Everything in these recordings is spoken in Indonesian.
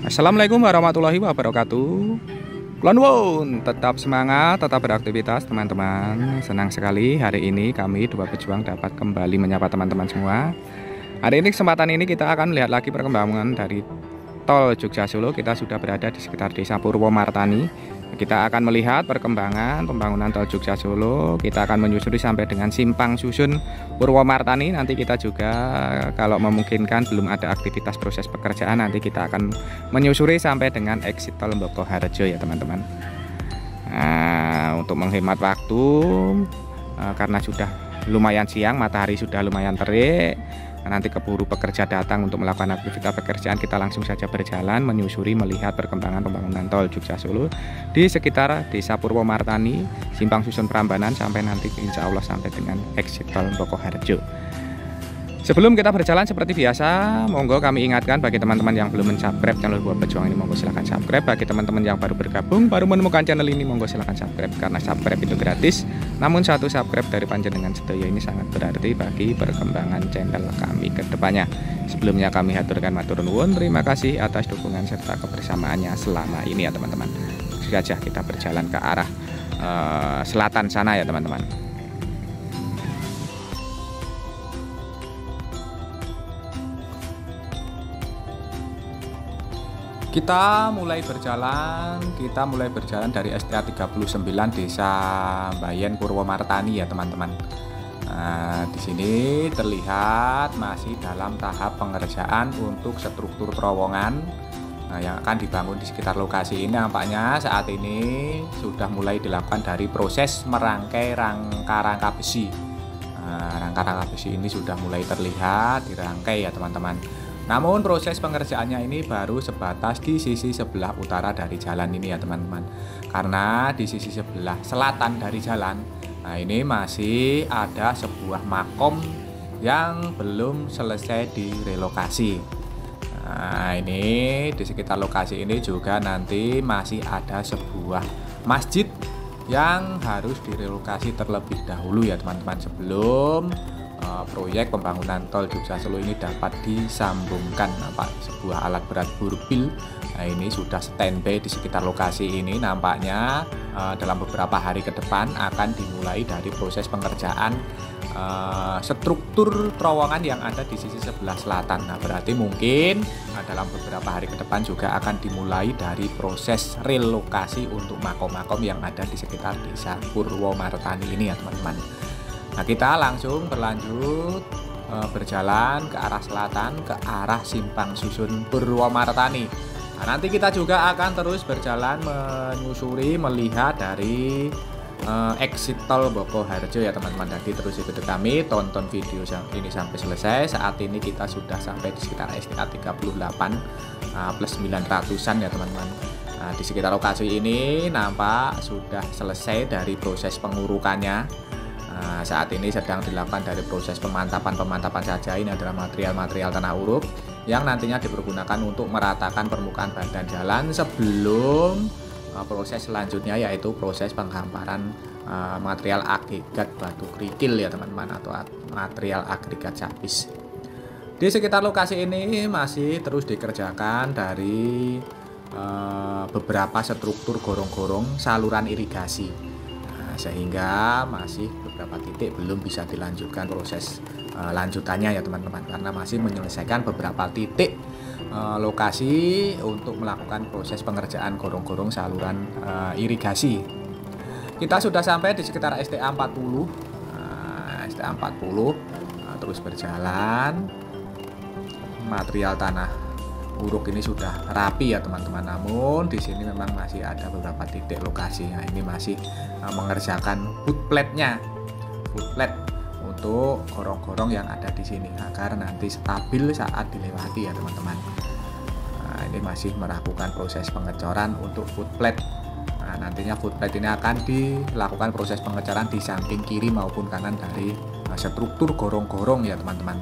Assalamualaikum warahmatullahi wabarakatuh. Kulon wun, tetap semangat, tetap beraktivitas teman-teman. Senang sekali hari ini kami dua pejuang dapat kembali menyapa teman-teman semua. Hari ini kesempatan ini kita akan melihat lagi perkembangan dari tol Jogja Solo. Kita sudah berada di sekitar desa Purwomartani. Kita akan melihat perkembangan pembangunan tol Jogja Solo. Kita akan menyusuri sampai dengan simpang susun Purwomartani. Nanti kita juga kalau memungkinkan belum ada aktivitas proses pekerjaan, nanti kita akan menyusuri sampai dengan exit tol Mboko Harjo ya teman-teman. Nah, untuk menghemat waktu karena sudah lumayan siang, matahari sudah lumayan terik. Nanti keburu pekerja datang untuk melakukan aktivitas pekerjaan, kita langsung saja berjalan menyusuri melihat perkembangan pembangunan tol Jogja Solo di sekitar desa Purwomartani, simpang susun Prambanan sampai nanti insya Allah sampai dengan exit tol Mboko Harjo. Sebelum kita berjalan seperti biasa, monggo kami ingatkan bagi teman-teman yang belum subscribe channel Buat Pejuang ini, monggo silahkan subscribe. Bagi teman-teman yang baru bergabung, baru menemukan channel ini, monggo silahkan subscribe. Karena subscribe itu gratis, namun satu subscribe dari panjenengan sedaya ini sangat berarti bagi perkembangan channel kami ke depannya. Sebelumnya kami haturkan matur nuwun, terima kasih atas dukungan serta kebersamaannya selama ini ya teman-teman. Saja kita berjalan ke arah selatan sana ya teman-teman. Kita mulai berjalan dari STA 39 Desa Bayan Purwomartani ya teman-teman. Nah, di sini terlihat masih dalam tahap pengerjaan untuk struktur terowongan yang akan dibangun di sekitar lokasi ini. Nampaknya saat ini sudah mulai dilakukan dari proses merangkai rangka-rangka besi. Rangka-rangka besi ini sudah mulai terlihat dirangkai ya teman-teman. Namun proses pengerjaannya ini baru sebatas di sisi sebelah utara dari jalan ini ya teman-teman. Karena di sisi sebelah selatan dari jalan, nah ini masih ada sebuah makom yang belum selesai direlokasi. Nah ini di sekitar lokasi ini juga nanti masih ada sebuah masjid yang harus direlokasi terlebih dahulu ya teman-teman, sebelum proyek pembangunan tol Jogja Solo ini dapat disambungkan. Nampak sebuah alat berat burbil, nah ini sudah standby di sekitar lokasi ini. Nampaknya dalam beberapa hari ke depan akan dimulai dari proses pengerjaan struktur terowongan yang ada di sisi sebelah selatan. Nah berarti mungkin dalam beberapa hari ke depan juga akan dimulai dari proses relokasi untuk makom-makom yang ada di sekitar desa Purwomartani ini ya teman-teman. Nah kita langsung berlanjut berjalan ke arah selatan, ke arah simpang susun Purwomartani. Nah, nanti kita juga akan terus berjalan menyusuri melihat dari exit tol Mboko Harjo ya teman-teman. Jadi terus ikuti kami, tonton video ini sampai selesai. Saat ini kita sudah sampai di sekitar STA 38 plus 900-an ya teman-teman. Nah, di sekitar lokasi ini nampak sudah selesai dari proses pengurukannya. Nah, saat ini sedang dilakukan dari proses pemantapan saja. Ini adalah material-material tanah uruk yang nantinya dipergunakan untuk meratakan permukaan badan jalan sebelum proses selanjutnya, yaitu proses penghamparan material agregat batu kerikil ya teman-teman, atau material agregat capis. Di sekitar lokasi ini masih terus dikerjakan dari beberapa struktur gorong-gorong saluran irigasi. Sehingga masih beberapa titik belum bisa dilanjutkan proses lanjutannya ya teman-teman, karena masih menyelesaikan beberapa titik lokasi untuk melakukan proses pengerjaan gorong-gorong saluran irigasi. Kita sudah sampai di sekitar STA 40. STA 40 terus berjalan. Material tanah uruk ini sudah rapi ya teman-teman, namun di sini memang masih ada beberapa titik lokasi. Nah, ini masih mengerjakan footplate-nya, footplate untuk gorong-gorong yang ada di sini agar nanti stabil saat dilewati ya teman-teman. Nah, ini masih melakukan proses pengecoran untuk footplate. Nah, nantinya footplate ini akan dilakukan proses pengecoran di samping kiri maupun kanan dari struktur gorong-gorong ya teman-teman.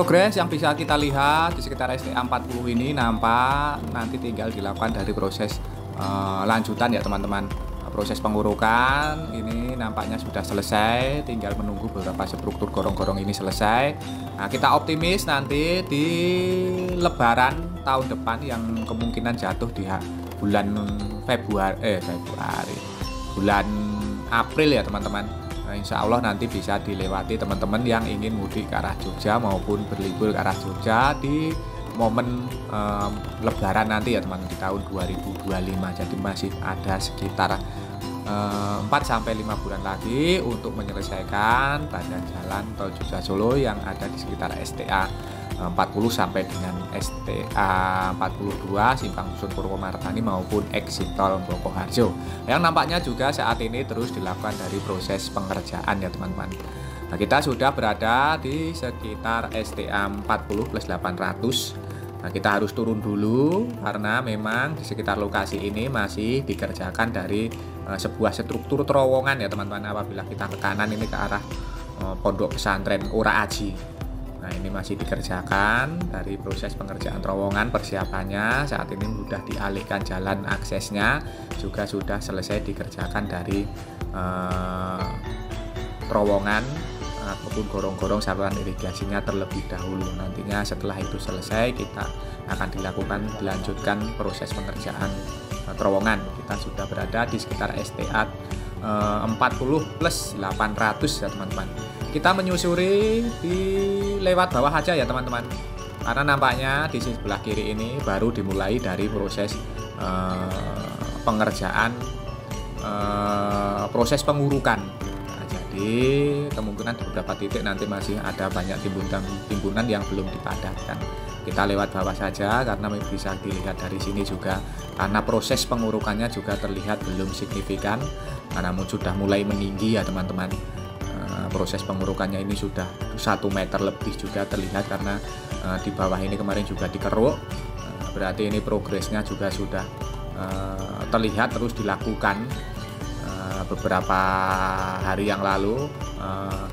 Progres yang bisa kita lihat di sekitar STA 40 ini nampak nanti tinggal dilakukan dari proses lanjutan ya teman-teman. Proses pengurukan ini nampaknya sudah selesai, tinggal menunggu beberapa struktur gorong-gorong ini selesai. Nah, kita optimis nanti di Lebaran tahun depan yang kemungkinan jatuh di bulan Februari, bulan April ya teman-teman. Nah, insya Allah nanti bisa dilewati teman-teman yang ingin mudik ke arah Jogja maupun berlibur ke arah Jogja di momen Lebaran nanti ya teman-teman, di tahun 2025. Jadi masih ada sekitar 4-5 bulan lagi untuk menyelesaikan badan jalan tol Jogja Solo yang ada di sekitar STA 40 sampai dengan STA 42 Simpang Susun Purwomartani maupun exit tol Bokoharjo, yang nampaknya juga saat ini terus dilakukan dari proses pengerjaan ya teman-teman. Nah, kita sudah berada di sekitar STA 40 plus 800. Nah, kita harus turun dulu karena memang di sekitar lokasi ini masih dikerjakan dari sebuah struktur terowongan ya teman-teman. Apabila kita ke kanan ini ke arah pondok pesantren Ora Aji. Nah, ini masih dikerjakan dari proses pengerjaan terowongan, persiapannya saat ini sudah dialihkan jalan aksesnya, juga sudah selesai dikerjakan dari terowongan ataupun gorong-gorong saluran irigasinya terlebih dahulu. Nantinya setelah itu selesai kita akan dilanjutkan proses pengerjaan terowongan. Kita sudah berada di sekitar STA 40 plus 800 ya teman-teman. Kita menyusuri di lewat bawah aja ya teman-teman, karena nampaknya di sebelah kiri ini baru dimulai dari proses pengerjaan proses pengurukan. Jadi kemungkinan di beberapa titik nanti masih ada banyak timbunan yang belum dipadatkan. Kita lewat bawah saja karena bisa dilihat dari sini juga, karena proses pengurukannya juga terlihat belum signifikan, namun sudah mulai meninggi ya teman-teman. Proses pengurukannya ini sudah 1 meter lebih juga terlihat, karena di bawah ini kemarin juga dikeruk. Berarti ini progresnya juga sudah terlihat terus dilakukan. Beberapa hari yang lalu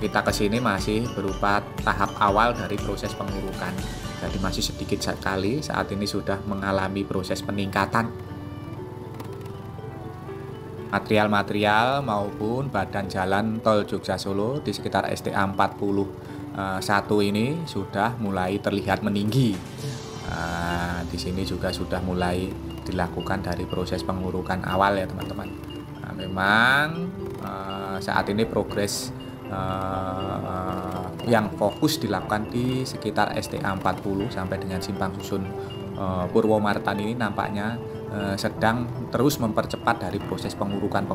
kita kesini masih berupa tahap awal dari proses pengurukan, jadi masih sedikit sekali. Saat ini sudah mengalami proses peningkatan material maupun badan jalan tol Jogja Solo di sekitar STA 41 ini sudah mulai terlihat meninggi. Di sini juga sudah mulai dilakukan dari proses pengurukan awal ya teman-teman. Memang saat ini progres yang fokus dilakukan di sekitar STA 40 sampai dengan Simpang Susun Purwomartani ini nampaknya sedang terus mempercepat dari proses pengurukan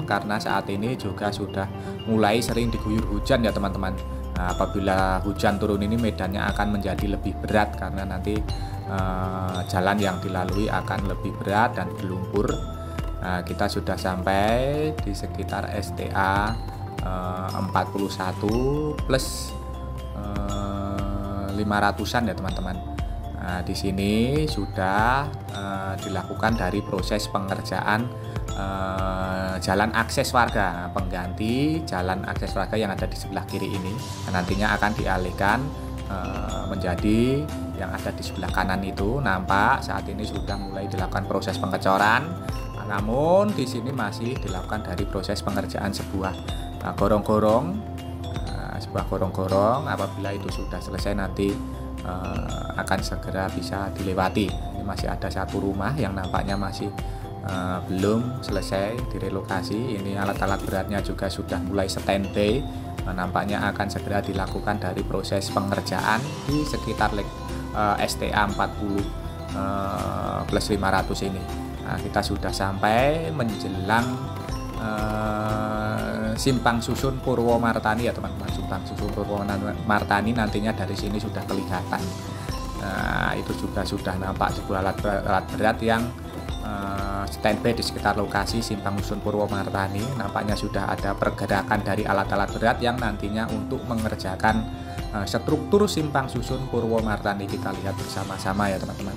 karena saat ini juga sudah mulai sering diguyur hujan ya teman-teman. Apabila hujan turun ini medannya akan menjadi lebih berat karena nanti jalan yang dilalui akan lebih berat dan berlumpur. Kita sudah sampai di sekitar STA 41 plus 500-an ya teman-teman. Di sini sudah dilakukan dari proses pengerjaan jalan akses warga, pengganti jalan akses warga yang ada di sebelah kiri ini. Nantinya akan dialihkan menjadi yang ada di sebelah kanan itu. Nampak saat ini sudah mulai dilakukan proses pengecoran. Namun di sini masih dilakukan dari proses pengerjaan sebuah gorong-gorong. Apabila itu sudah selesai nanti akan segera bisa dilewati. Ini masih ada satu rumah yang nampaknya masih belum selesai direlokasi. Ini alat-alat beratnya juga sudah mulai standby. Nampaknya akan segera dilakukan dari proses pengerjaan di sekitar STA 40 plus 500 ini. Kita sudah sampai menjelang Simpang Susun Purwomartani ya teman-teman. Simpang Susun Purwomartani nantinya dari sini sudah kelihatan. Itu juga sudah nampak sebuah alat berat yang standby di sekitar lokasi Simpang Susun Purwomartani. Nampaknya sudah ada pergerakan dari alat-alat berat yang nantinya untuk mengerjakan struktur Simpang Susun Purwomartani. Kita lihat bersama-sama ya teman-teman.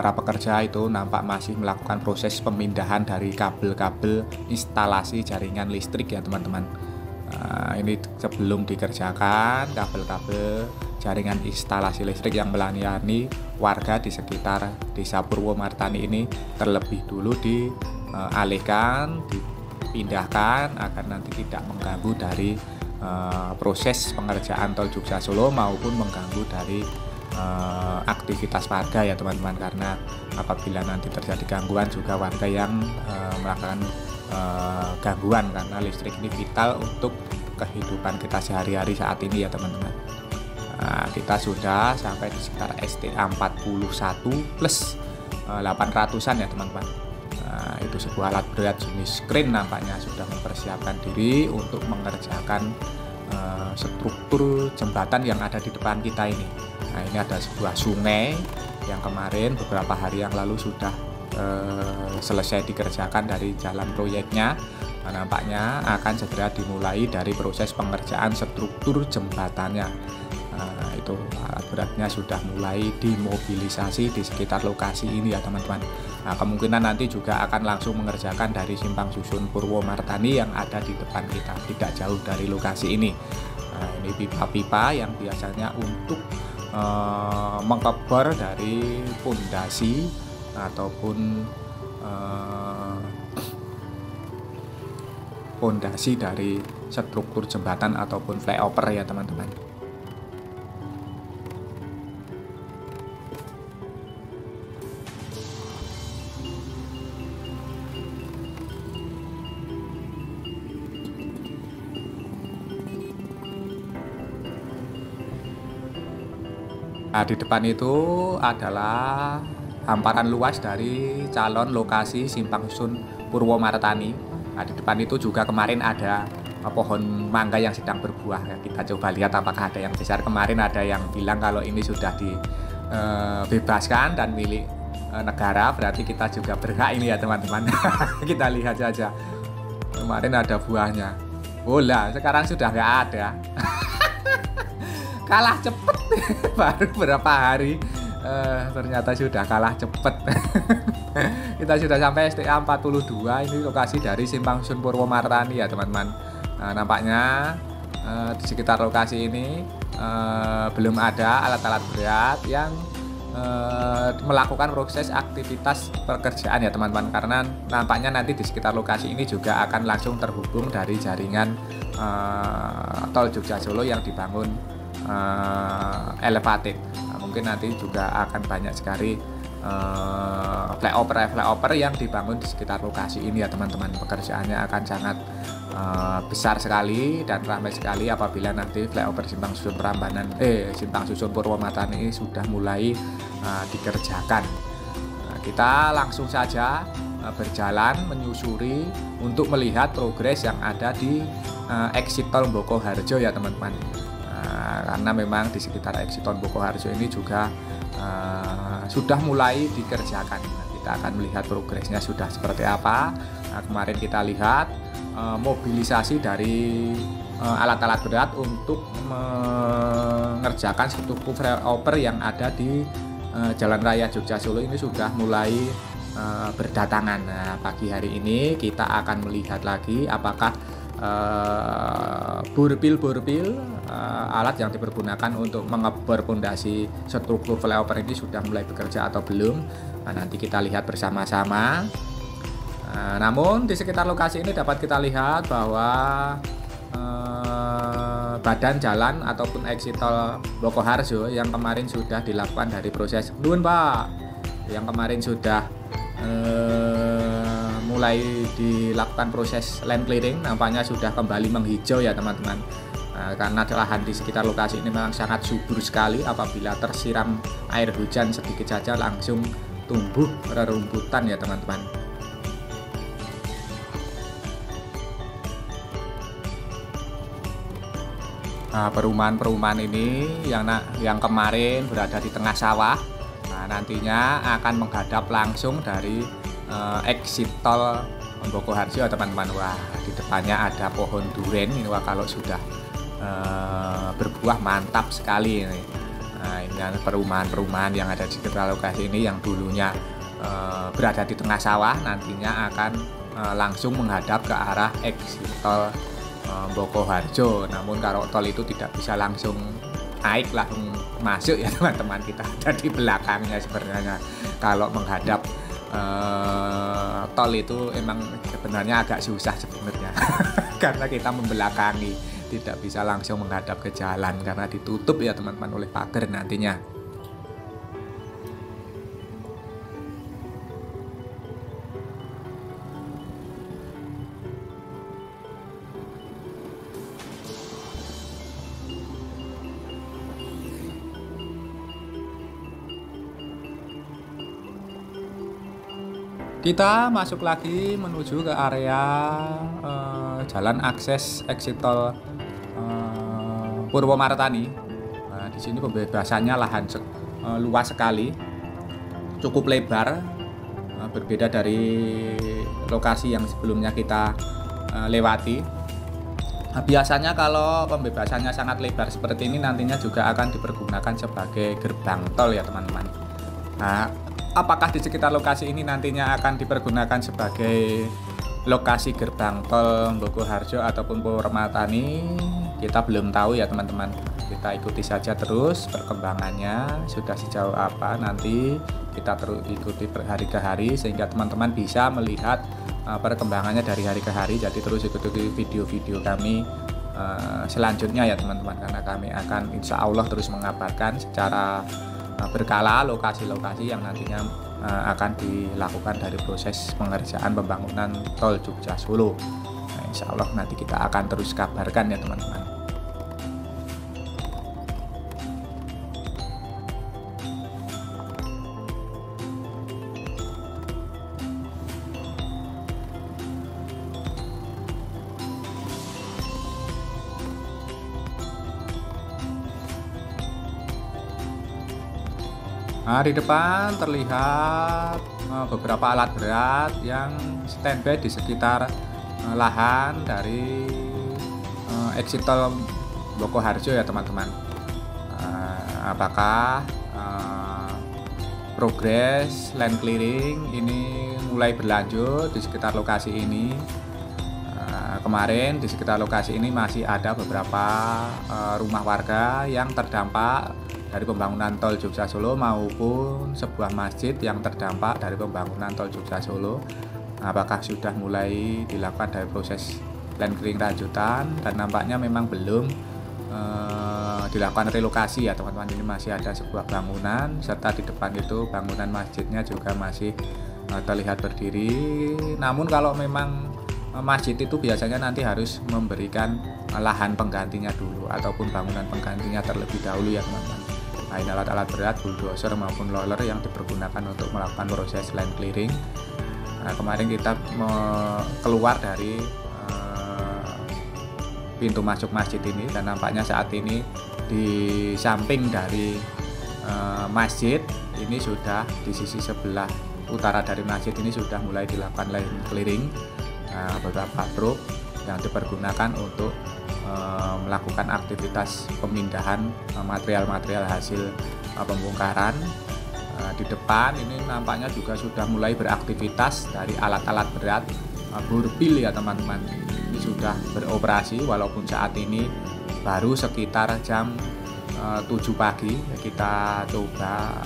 Para pekerja itu nampak masih melakukan proses pemindahan dari kabel-kabel instalasi jaringan listrik ya teman-teman. Ini sebelum dikerjakan kabel-kabel jaringan instalasi listrik yang melayani warga di sekitar Desa Purwomartani ini terlebih dulu dialihkan, dipindahkan agar nanti tidak mengganggu dari proses pengerjaan tol Jogja Solo maupun mengganggu dari aktivitas warga ya teman-teman, karena apabila nanti terjadi gangguan juga warga yang melakukan gangguan, karena listrik ini vital untuk kehidupan kita sehari-hari saat ini ya teman-teman. Kita sudah sampai di sekitar STA 41 plus 800-an ya teman-teman. Itu sebuah alat berat jenis crane nampaknya sudah mempersiapkan diri untuk mengerjakan struktur jembatan yang ada di depan kita ini. Ini ada sebuah sungai yang kemarin beberapa hari yang lalu sudah selesai dikerjakan dari jalan proyeknya. Nampaknya akan segera dimulai dari proses pengerjaan struktur jembatannya. Itu alat beratnya sudah mulai dimobilisasi di sekitar lokasi ini ya teman-teman. Kemungkinan nanti juga akan langsung mengerjakan dari simpang susun Purwomartani yang ada di depan kita, tidak jauh dari lokasi ini. Ini pipa-pipa yang biasanya untuk mengcover dari pondasi ataupun pondasi dari struktur jembatan ataupun flyover ya teman-teman. Di depan itu adalah hamparan luas dari calon lokasi simpang susun Purwomartani. Di depan itu juga kemarin ada pohon mangga yang sedang berbuah. Kita coba lihat apakah ada yang besar. Kemarin ada yang bilang kalau ini sudah dibebaskan dan milik negara, berarti kita juga berhak ini ya teman-teman. Kita lihat saja. Kemarin ada buahnya. Bola, sekarang sudah nggak ada. Kalah cepet. Baru berapa hari ternyata sudah kalah cepet. Kita sudah sampai STA 42. Ini lokasi dari simpang susun Purwomartani ya teman-teman. Nampaknya di sekitar lokasi ini belum ada alat-alat berat yang melakukan proses aktivitas pekerjaan ya teman-teman, karena nampaknya nanti di sekitar lokasi ini juga akan langsung terhubung dari jaringan tol Jogja Solo yang dibangun elevated. Mungkin nanti juga akan banyak sekali flyover yang dibangun di sekitar lokasi ini ya teman-teman. Pekerjaannya akan sangat besar sekali dan ramai sekali apabila nanti flyover simpang susun simpang susun Purwomartani ini sudah mulai dikerjakan. Kita langsung saja berjalan menyusuri untuk melihat progres yang ada di exit tol Bokoharjo ya teman-teman. Karena memang di sekitar exit tol Bokoharjo ini juga sudah mulai dikerjakan. Kita akan melihat progresnya sudah seperti apa. Kemarin kita lihat mobilisasi dari alat-alat berat untuk mengerjakan struktur flyover yang ada di Jalan Raya Jogja Solo ini sudah mulai berdatangan. Nah, pagi hari ini kita akan melihat lagi apakah borpil alat yang dipergunakan untuk mengebor pondasi struktur flyover ini sudah mulai bekerja atau belum. Nanti kita lihat bersama-sama. Namun di sekitar lokasi ini dapat kita lihat bahwa badan jalan ataupun exit tol Bokoharjo yang kemarin sudah dilakukan dari proses yang kemarin sudah mulai dilakukan proses land clearing, nampaknya sudah kembali menghijau ya teman-teman. Karena lahan di sekitar lokasi ini memang sangat subur sekali, apabila tersiram air hujan sedikit saja langsung tumbuh rerumputan ya teman-teman. Perumahan-perumahan ini yang kemarin berada di tengah sawah, nantinya akan menghadap langsung dari exit tol Bokoharjo teman-teman. Wah, di depannya ada pohon duren ini. Wah, kalau sudah berbuah mantap sekali ini. Ini perumahan-perumahan yang ada di sekitar lokasi ini yang dulunya berada di tengah sawah, nantinya akan langsung menghadap ke arah exit tol Bokoharjo. Namun kalau tol itu tidak bisa langsung naik langsung masuk ya teman-teman, kita ada di belakangnya sebenarnya. Kalau menghadap tol itu emang sebenarnya agak susah sebenarnya karena kita membelakangi, tidak bisa langsung menghadap ke jalan karena ditutup ya teman-teman oleh pagar nantinya. Kita masuk lagi menuju ke area jalan akses exit tol Purwomartani. Nah, di sini pembebasannya lahan luas sekali, cukup lebar, berbeda dari lokasi yang sebelumnya kita lewati. Nah, biasanya kalau pembebasannya sangat lebar seperti ini nantinya juga akan dipergunakan sebagai gerbang tol ya teman-teman. Nah, apakah di sekitar lokasi ini nantinya akan dipergunakan sebagai lokasi gerbang tol Bokoharjo ataupun Purwomartani, kita belum tahu ya teman-teman. Kita ikuti saja terus perkembangannya sudah sejauh apa, nanti kita terus ikuti hari ke hari sehingga teman-teman bisa melihat perkembangannya dari hari ke hari. Jadi terus ikuti video-video kami selanjutnya ya teman-teman, karena kami akan insya Allah terus mengabarkan secara berkala lokasi-lokasi yang nantinya akan dilakukan dari proses pengerjaan pembangunan tol Jogja Solo. Nah, insya Allah nanti kita akan terus kabarkan ya teman-teman. Nah, di depan terlihat beberapa alat berat yang standby di sekitar lahan dari exit tol Bokoharjo ya teman-teman. Apakah progres land clearing ini mulai berlanjut di sekitar lokasi ini? Kemarin di sekitar lokasi ini masih ada beberapa rumah warga yang terdampak dari pembangunan tol Jogja Solo maupun sebuah masjid yang terdampak dari pembangunan tol Jogja Solo. Apakah sudah mulai dilakukan dari proses land clearing lanjutan, dan nampaknya memang belum dilakukan relokasi ya teman-teman. Ini masih ada sebuah bangunan, serta di depan itu bangunan masjidnya juga masih terlihat berdiri. Namun kalau memang masjid itu biasanya nanti harus memberikan lahan penggantinya dulu ataupun bangunan penggantinya terlebih dahulu ya teman-teman. Nah, ini alat-alat berat, bulldozer maupun roller yang dipergunakan untuk melakukan proses land clearing. Nah, kemarin kita keluar dari pintu masuk masjid ini, dan nampaknya saat ini di samping dari masjid ini sudah di sisi sebelah utara dari masjid ini sudah mulai dilakukan land clearing. Beberapa truk yang dipergunakan untuk melakukan aktivitas pemindahan material-material hasil pembongkaran. Di depan ini nampaknya juga sudah mulai beraktivitas dari alat-alat berat burpil ya teman-teman. Ini sudah beroperasi walaupun saat ini baru sekitar jam 7 pagi. Kita coba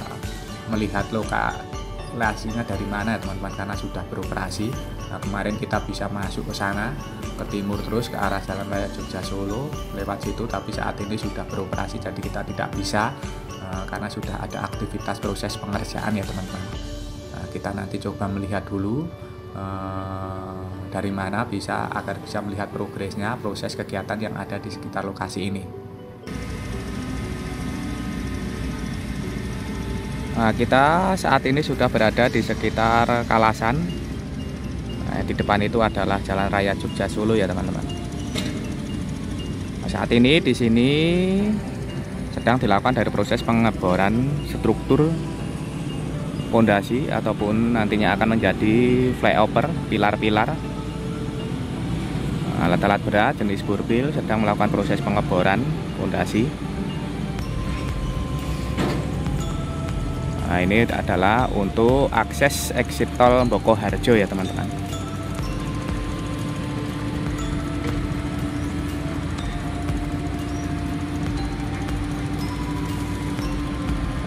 melihat lokasinya dari mana ya teman-teman, karena sudah beroperasi. Nah, kemarin kita bisa masuk ke sana, ke timur terus ke arah Jalan Raya Jogja Solo lewat situ, tapi saat ini sudah beroperasi jadi kita tidak bisa karena sudah ada aktivitas proses pengerjaan ya teman-teman. Nah, kita nanti coba melihat dulu dari mana bisa agar bisa melihat progresnya proses kegiatan yang ada di sekitar lokasi ini. Nah, kita saat ini sudah berada di sekitar Kalasan. Nah, di depan itu adalah Jalan Raya Jogja Solo ya teman-teman. Nah, saat ini di sini sedang dilakukan dari proses pengeboran struktur pondasi ataupun nantinya akan menjadi flyover pilar-pilar. Alat-alat berat jenis burpil sedang melakukan proses pengeboran pondasi. Nah, ini adalah untuk akses exit tol Bokoharjo ya teman-teman.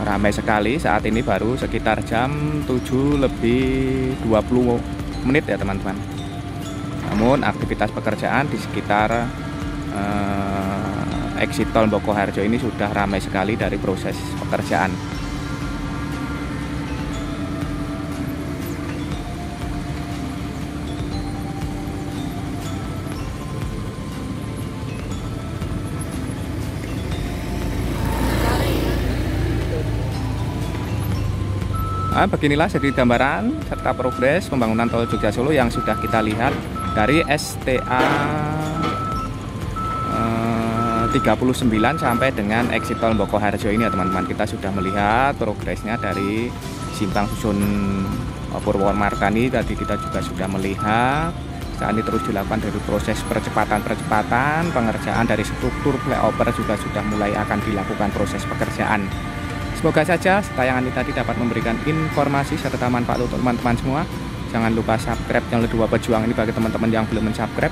ramai sekali. Saat ini baru sekitar jam 7 lebih 20 menit ya teman-teman. Namun aktivitas pekerjaan di sekitar exit tol Bokoharjo ini sudah ramai sekali dari proses pekerjaan. Nah, beginilah jadi gambaran serta progres pembangunan tol Jogja Solo yang sudah kita lihat dari STA 39 sampai dengan exit tol Bokoharjo ini ya teman-teman. Kita sudah melihat progresnya dari simpang susun Purwomartani, tadi kita juga sudah melihat. Saat ini terus dilakukan dari proses percepatan pengerjaan dari struktur flyover juga sudah mulai akan dilakukan proses pekerjaan. Semoga saja tayangan ini tadi dapat memberikan informasi serta manfaat untuk teman-teman semua. Jangan lupa subscribe channel Dua Pejuang ini bagi teman-teman yang belum subscribe.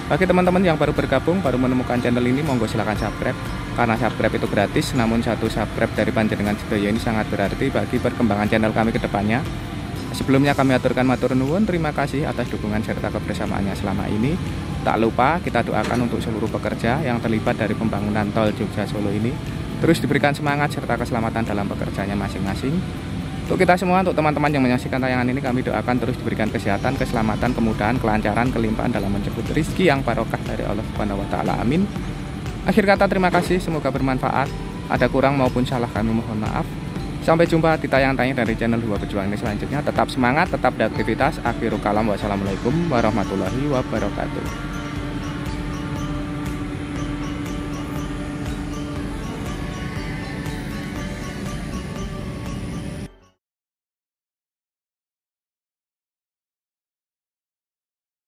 Bagi teman-teman yang baru bergabung, baru menemukan channel ini, monggo silahkan subscribe. Karena subscribe itu gratis, namun satu subscribe dari panjenengan sedaya ini sangat berarti bagi perkembangan channel kami ke depannya. Sebelumnya kami aturkan matur nuwun, terima kasih atas dukungan serta kebersamaannya selama ini. Tak lupa kita doakan untuk seluruh pekerja yang terlibat dari pembangunan tol Jogja Solo ini terus diberikan semangat serta keselamatan dalam pekerjaannya masing-masing. Untuk kita semua, untuk teman-teman yang menyaksikan tayangan ini, kami doakan terus diberikan kesehatan, keselamatan, kemudahan, kelancaran, kelimpahan dalam menjemput rezeki yang barokah dari Allah Subhanahu wa taala. Amin. Akhir kata terima kasih, semoga bermanfaat. Ada kurang maupun salah kami mohon maaf. Sampai jumpa di tayangan-tayangan dari channel Dua Pejuang ini selanjutnya. Tetap semangat, tetap beraktivitas. Akhirul kalam, wassalamualaikum warahmatullahi wabarakatuh.